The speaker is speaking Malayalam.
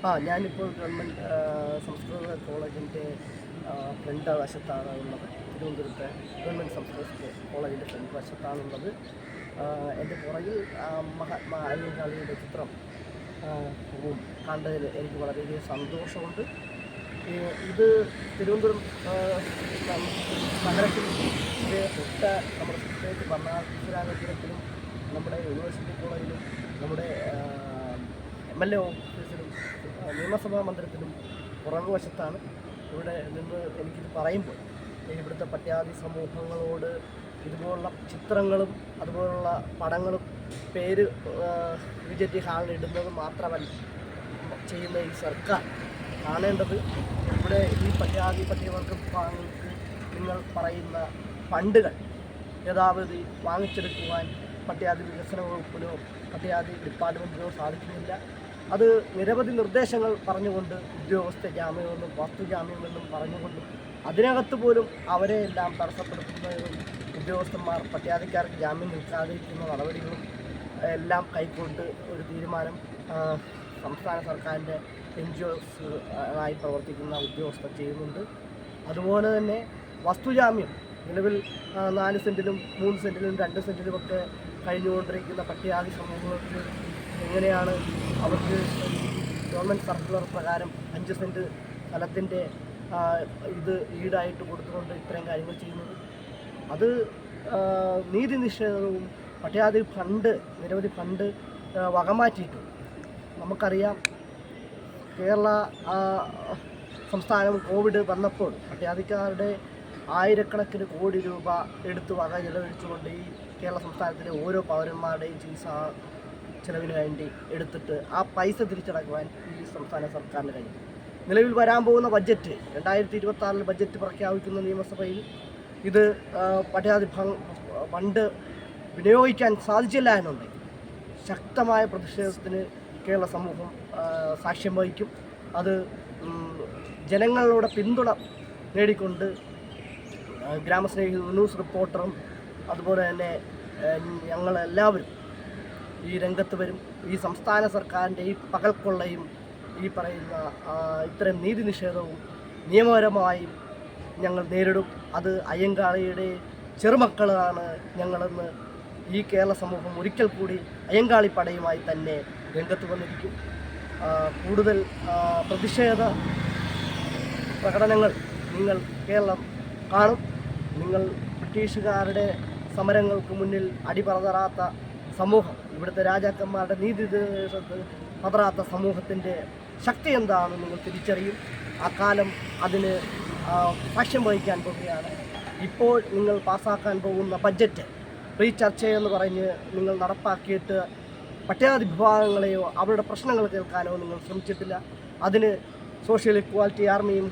ഞാനിപ്പോൾ ഗവൺമെൻറ് സംസ്കൃത കോളേജിൻ്റെ ഫ്രണ്ട് വശത്താണ് ഉള്ളത്. തിരുവനന്തപുരത്തെ ഗവൺമെൻറ് സംസ്കൃത കോളേജിൻ്റെ ഫ്രണ്ട് വശത്താണുള്ളത്. എൻ്റെ പുറകിൽ മഹാത്മാ അയ്യങ്കാളിയുടെ ചിത്രം കണ്ടതിൽ എനിക്ക് വളരെയധികം സന്തോഷമുണ്ട്. ഇത് തിരുവനന്തപുരം നഗരത്തിൽ തൊട്ട് നമ്മുടെ സ്റ്റേറ്റ് ഭരണാധികാരത്തിലും നമ്മുടെ യൂണിവേഴ്സിറ്റി കോളേജിലും നമ്മുടെ MLA ഓഫീസിലും നിയമസഭാ മന്ദിരത്തിലും പുറകുവശത്താണ്. ഇവിടെ നിന്ന് എനിക്കിത് പറയുമ്പോൾ ഇവിടുത്തെ പട്യാദി സമൂഹങ്ങളോട് ഇതുപോലുള്ള ചിത്രങ്ങളും അതുപോലുള്ള പടങ്ങളും പേര് BJT ഹാളിൽ ഇടുന്നത് മാത്രമല്ല ചെയ്യുന്ന ഈ സർക്കാർ കാണേണ്ടത് ഇവിടെ ഈ പട്യാദി പട്ടികവർഗ വിഭാഗങ്ങൾക്ക് നിങ്ങൾ പറയുന്ന ഫണ്ടുകൾ യഥാവധി വാങ്ങിച്ചെടുക്കുവാൻ പട്യാദി വികസന വകുപ്പിനോ പട്യാദി ഡിപ്പാർട്ട്മെൻറ്റിനോ സാധിക്കുന്നില്ല. അത് നിരവധി നിർദ്ദേശങ്ങൾ പറഞ്ഞുകൊണ്ട് ഉദ്യോഗസ്ഥ ജാമ്യമെന്നും വസ്തുജാമ്യമെന്നും പറഞ്ഞുകൊണ്ടും അതിനകത്ത് പോലും അവരെ എല്ലാം തടസ്സപ്പെടുത്തുന്നതും ഉദ്യോഗസ്ഥന്മാർ പട്യാദിക്കാർക്ക് ജാമ്യം നിൽക്കാതിരിക്കുന്ന നടപടികളും എല്ലാം കൈക്കൊണ്ട് ഒരു തീരുമാനം സംസ്ഥാന സർക്കാരിൻ്റെ NGOs ആയി പ്രവർത്തിക്കുന്ന ഉദ്യോഗസ്ഥർ ചെയ്യുന്നുണ്ട്. അതുപോലെ തന്നെ വസ്തുജാമ്യം നിലവിൽ 4 സെൻറ്റിലും 3 സെൻറ്റിലും 2 സെൻറ്റിലുമൊക്കെ കഴിഞ്ഞുകൊണ്ടിരിക്കുന്ന പട്യാദി സമൂഹങ്ങൾക്ക് എങ്ങനെയാണ് അവർക്ക് ഗവൺമെൻറ് സർക്കുലർ പ്രകാരം 5 സെൻറ്റ് സ്ഥലത്തിൻ്റെ ഇത് ഈടായിട്ട് കൊടുത്തുകൊണ്ട് ഇത്രയും കാര്യങ്ങൾ ചെയ്യുന്നത്? അത് നീതി നിഷേധവും പട്യാദി നിരവധി ഫണ്ട് വകമാറ്റിയിട്ടുണ്ട്. നമുക്കറിയാം, കേരള സംസ്ഥാനം കോവിഡ് വന്നപ്പോൾ പട്യാദിക്കാരുടെ ആയിരക്കണക്കിന് കോടി രൂപ എടുത്ത് വക ചെലവഴിച്ചുകൊണ്ട് ഈ കേരള സംസ്ഥാനത്തിലെ ഓരോ പൗരന്മാരുടെയും ചികിത്സാ ചെലവിന് വേണ്ടി എടുത്തിട്ട് ആ പൈസ തിരിച്ചടക്കുവാൻ ഈ സംസ്ഥാന സർക്കാരിന് കഴിയും. നിലവിൽ വരാൻ പോകുന്ന ബഡ്ജറ്റ് 2026 ബഡ്ജറ്റ് പ്രഖ്യാപിക്കുന്ന നിയമസഭയിൽ ഇത് പട്യാദി ഫണ്ട് വിനിയോഗിക്കാൻ സാധിച്ചില്ല എന്നുണ്ടെങ്കിൽ ശക്തമായ പ്രതിഷേധത്തിന് കേരള സമൂഹം സാക്ഷ്യം വഹിക്കും. അത് ജനങ്ങളുടെ പിന്തുണ നേടിക്കൊണ്ട് ഗ്രാമസ്നേഹി ന്യൂസ് റിപ്പോർട്ടറും അതുപോലെ തന്നെ ഞങ്ങളെല്ലാവരും ഈ രംഗത്ത് വരും. ഈ സംസ്ഥാന സർക്കാരിൻ്റെ ഈ പകൽക്കൊള്ളയും ഈ പറയുന്ന ഇത്തരം നീതി നിഷേധവും നിയമപരമായും ഞങ്ങൾ നേരിടും. അത് അയ്യങ്കാളിയുടെ ചെറുമക്കളാണ് ഞങ്ങളെന്ന് ഈ കേരള സമൂഹം ഒരിക്കൽ കൂടി അയ്യങ്കാളി പടയുമായി തന്നെ രംഗത്ത് വന്നിരിക്കും. കൂടുതൽ പ്രതിഷേധ പ്രകടനങ്ങൾ നിങ്ങൾ കേരളം കാണും. നിങ്ങൾ ബ്രിട്ടീഷുകാരുടെ സമരങ്ങൾക്ക് മുന്നിൽ അടിപതറാത്ത സമൂഹം, ഇവിടുത്തെ രാജാക്കന്മാരുടെ നീതി പതറാത്ത സമൂഹത്തിൻ്റെ ശക്തി എന്താണെന്ന് നിങ്ങൾ തിരിച്ചറിയും. ആ കാലം അതിന് സാക്ഷ്യം വഹിക്കാൻ പോവുകയാണ്. ഇപ്പോൾ നിങ്ങൾ പാസ്സാക്കാൻ പോകുന്ന ബഡ്ജറ്റ് ഫ്രീ ചർച്ചയെന്ന് പറഞ്ഞ് നിങ്ങൾ നടപ്പാക്കിയിട്ട് പട്യാദി വിഭാഗങ്ങളെയോ അവരുടെ പ്രശ്നങ്ങൾ കേൾക്കാനോ നിങ്ങൾ ശ്രമിച്ചിട്ടില്ല. അതിന് സോഷ്യൽ ഇക്വാലിറ്റി ആർമിയും